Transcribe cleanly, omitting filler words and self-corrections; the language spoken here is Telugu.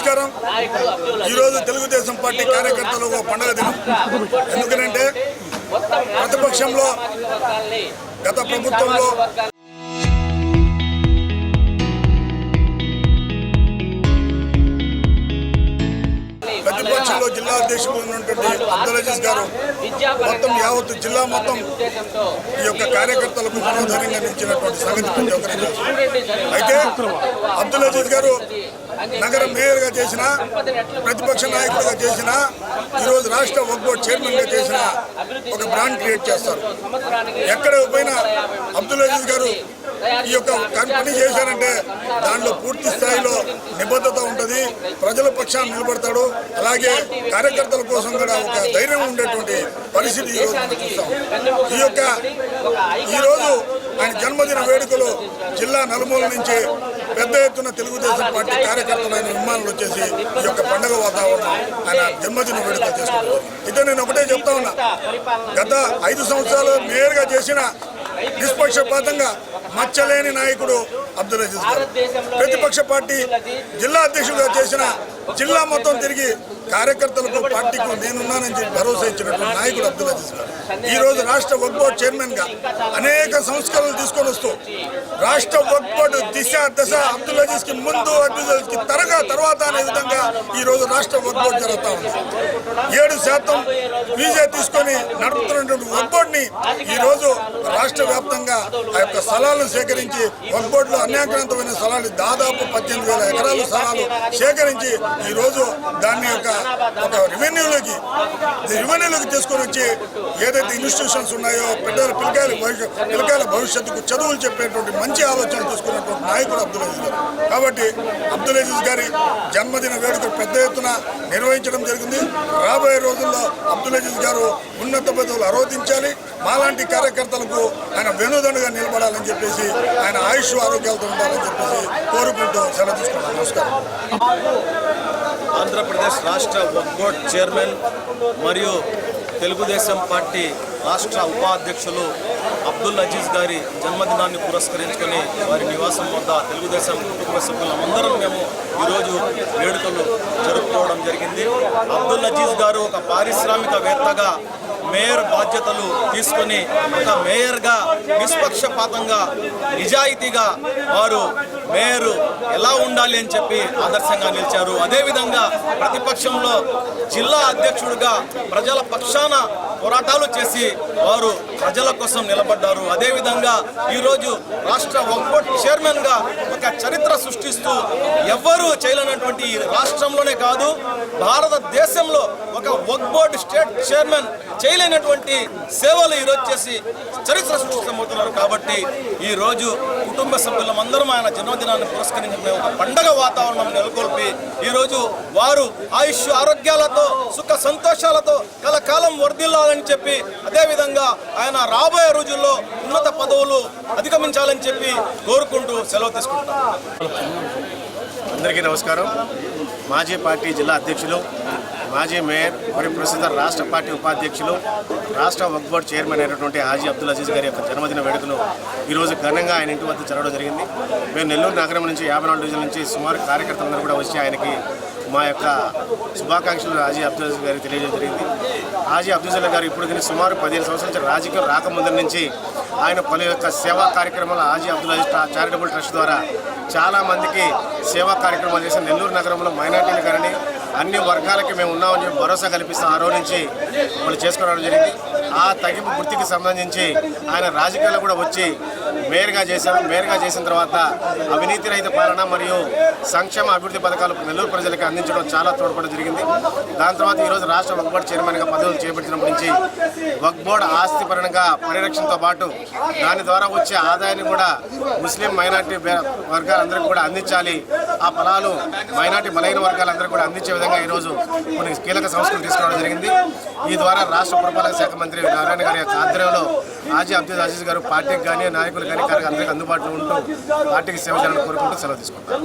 నమస్కారం. ఈరోజు తెలుగుదేశం పార్టీ కార్యకర్తలు పండుగ దినం. ఎందుకంటే ప్రతిపక్షంలో గత ప్రభుత్వంలో ప్రతిపక్షంలో జిల్లా అధ్యక్షులు ఉన్నటువంటి అబ్దుల్ అజీజ్ గారు మొత్తం యావత్ జిల్లా మొత్తం ఈ యొక్క కార్యకర్తలకు మనోధైర్యంగా నిలిచినటువంటి సంగతి ప్రతి ఒక్కరికి తెలుసు. అయితే అబ్దుల్ అజీజ్ గారు నగర మేయర్గా చేసిన, ప్రతిపక్ష నాయకుడిగా చేసిన, ఈరోజు రాష్ట్ర వక్ఫ్ బోర్డు చైర్మన్గా చేసిన ఒక బ్రాండ్ క్రియేట్ చేస్తారు. ఎక్కడ పోయినా అబ్దుల్ అజీజ్ గారు ఈ యొక్క పని చేశారంటే దాంట్లో పూర్తి స్థాయిలో నిబద్ధత ఉంటుంది, ప్రజల పక్షాన్ని నిలబడతాడు. అలాగే కార్యకర్తల కోసం కూడా ఒక ధైర్యం ఉండేటువంటి పరిస్థితి ఈరోజు మనం చూస్తాం. ఈరోజు ఆయన జన్మదిన వేడుకలు జిల్లా నలుమూల నుంచి పెద్ద ఎత్తున తెలుగుదేశం పార్టీ కార్యకర్తలైన విమానాలు వచ్చేసి ఈ యొక్క పండుగ వాతావరణం ఆయన జన్మదిన వేడుకలు చేసుకుంటారు. అయితే నేను ఒకటే చెప్తా ఉన్నా, గత 5 సంవత్సరాలు మేయర్గా చేసిన నిష్పక్షపాతంగా మచ్చలేని నాయకుడు అబ్దుల్ అజీజ్ గారు. ప్రతిపక్ష పార్టీ జిల్లా అధ్యక్షుడిగా చేసిన, జిల్లా మొత్తం తిరిగి కార్యకర్తలకు పార్టీకు నేనున్నానని చెప్పి భరోసా ఇచ్చినటువంటి నాయకుడు అబ్దుల్ అజీజ్ గారు. ఈరోజు రాష్ట్ర వక్ఫ్ బోర్డు చైర్మన్గా అనేక సంస్కరణలు తీసుకొని వస్తూ రాష్ట్ర వక్ఫ్ బోర్డు దిశ దశ అబ్దుల్ అజీజ్కి ముందు, అబ్దుల్ అజీజ్కి తర్వాత అనే విధంగా ఈరోజు రాష్ట్ర వక్ఫ్ బోర్డు జరుగుతూ ఉంది. 7% ఫీజే తీసుకొని నడుపుతున్నటువంటి వక్ఫ్ బోర్డుని ఈరోజు రాష్ట్ర వ్యాప్తంగా ఆ యొక్క స్థలాలను సేకరించి వక్ఫ్ బోర్డులో అన్యాక్రాంతమైన స్థలాలు దాదాపు 18,000 ఎకరాల స్థలాలు సేకరించి ఈరోజు దాన్ని ఒక రెవెన్యూలోకి తీసుకొని వచ్చి ఏదైతే ఇన్స్టిట్యూషన్స్ ఉన్నాయో పిల్లకాయల భవిష్యత్తుకు చదువులు చెప్పేటువంటి మంచి ఆలోచన తీసుకున్నటువంటి నాయకుడు అబ్దుల్ అజీజ్ గారు. కాబట్టి అబ్దుల్ అజీజ్ గారి జన్మదిన వేడుకలు పెద్ద ఎత్తున నిర్వహించడం జరిగింది. రాబోయే రోజుల్లో అబ్దుల్ అజీజ్ గారు ఉన్నత పదవులు ఆరోధించాలి. మాలాంటి కార్యకర్తలకు ఆయన వెనుదండుగా నిలబడాలని చెప్పేసి, ఆయన ఆయుష్ ఆరోగ్యాలతో ఉండాలని చెప్పేసి కోరుకుంటూ సెలవు తీసుకుంటాం. నమస్కారం. ఆంధ్రప్రదేశ్ రాష్ట్ర వక్ఫ్ బోర్డు చైర్మన్ మరియు తెలుగుదేశం పార్టీ రాష్ట్ర ఉపాధ్యక్షులు అబ్దుల్ అజీజ్ గారి జన్మదినాన్ని పురస్కరించుకొని వారి నివాసం వద్ద తెలుగుదేశం కుటుంబ సభ్యులందరం మేము ఈరోజు వేడుకలు జరుపుకోవడం జరిగింది. అబ్దుల్ అజీజ్ గారు ఒక పారిశ్రామికవేత్తగా మేయర్ బాధ్యతలు తీసుకొని ఒక మేయర్గా నిష్పక్షపాతంగా నిజాయితీగా వారు మేయర్ ఎలా ఉండాలి అని చెప్పి ఆదర్శంగా నిలిచారు. అదేవిధంగా ప్రతిపక్షంలో జిల్లా అధ్యక్షుడిగా ప్రజల పక్షాన పోరాటాలు చేసి వారు ప్రజల కోసం నిలబడ్డారు. అదేవిధంగా ఈరోజు రాష్ట్ర వక్ఫ్ బోర్డు చైర్మన్గా ఒక చరిత్ర సృష్టిస్తూ ఎవ్వరూ చేయలేనటువంటి ఈ రాష్ట్రంలోనే కాదు భారతదేశంలో ఒక వక్ఫ్ బోర్డు స్టేట్ చైర్మన్ చేయలేనటువంటి సేవలు ఈరోజు చేసి చరిత్ర సృష్టిస్తున్నారు. కాబట్టి ఈరోజు కుటుంబ సభ్యులందరం ఆయన జన్మదినాన్ని పురస్కరించి ఒక పండగ వాతావరణం నెలకొల్పి ఈరోజు వారు ఆయుష్ ఆరోగ్యాలతో సుఖ సంతోషాలతో కలకాలం వర్ధిల్లాలని చెప్పి, అదేవిధంగా ఆయన రాబోయే రోజుల్లో ఉన్నత పదవులు అధిగమించాలని చెప్పి కోరుకుంటూ సెలవు తీసుకుంటాం. అందరికీ నమస్కారం. మాజీ పార్టీ జిల్లా అధ్యక్షులు, మాజీ మేయర్ మరియు ప్రస్తుత రాష్ట్ర పార్టీ ఉపాధ్యక్షులు, రాష్ట్ర వక్ఫ్ బోర్డు చైర్మన్ అయినటువంటి హాజీ అబ్దుల్ అజీజ్ గారి యొక్క జన్మదిన వేడుకలు ఈరోజు ఘనంగా ఆయన ఇంటి వద్ద జరగడం జరిగింది. మేము నెల్లూరు నగరం నుంచి 54 డివిజన్ నుంచి సుమారు కార్యకర్తలందరూ కూడా వచ్చి ఆయనకి మా యొక్క శుభాకాంక్షలు హాజీ అబ్దుల్ అజీజ్ గారికి తెలియజేయడం జరిగింది. హాజీ అబ్దుల్ అజీజ్ గారు ఇప్పుడు కానీ సుమారు 15 సంవత్సరాల నుంచి రాజకీయం రాకముందు నుంచి ఆయన పలు యొక్క సేవా కార్యక్రమాలు హాజీ అబ్దుల్ అజీజ్ చారిటబుల్ ట్రస్ట్ ద్వారా చాలామందికి సేవా కార్యక్రమాలు చేసి నెల్లూరు నగరంలో మైనార్టీలు కానీ అన్ని వర్గాలకి మేము ఉన్నామని చెప్పి భరోసా కల్పిస్తాం. ఆ రోజు నుంచి వాళ్ళు చేసుకోవడం జరిగింది. ఆ తగ్గింపు వృత్తికి సంబంధించి ఆయన రాజకీయాల్లో కూడా వచ్చి మేయర్గా చేశారు. మేయర్గా చేసిన తర్వాత అవినీతి రహిత పాలన మరియు సంక్షేమ అభివృద్ధి పథకాలు నెల్లూరు ప్రజలకు అందించడం చాలా తోడ్పడడం జరిగింది. దాని తర్వాత ఈరోజు రాష్ట్ర వక్ఫ్ బోర్డు చైర్మన్గా పదవులు చేపట్టినప్పటి నుంచి వక్ఫ్ బోర్డు ఆస్తి పరంగా పరిరక్షణతో పాటు దాని ద్వారా వచ్చే ఆదాయాన్ని కూడా ముస్లిం మైనార్టీ వర్గాలందరికీ కూడా అందించాలి. ఆ ఫలాలు మైనార్టీ బలైన వర్గాలందరికీ కూడా అందించే విధంగా ఈరోజు కొన్ని కీలక సంస్కరణలు తీసుకురావడం జరిగింది. ఈ ద్వారా రాష్ట్ర పురపాలక శాఖ మంత్రి నారాయణ గారి యొక్క ఆధ్వర్యంలో హాజీ అబ్దుల్ అజీజ్ గారు పార్టీకి కానీ నాయకులు కానీ అందరికీ అందుబాటులో ఉంటూ పార్టీకి సేవ చేయాలని కోరుకుంటూ సెలవు తీసుకుంటారు.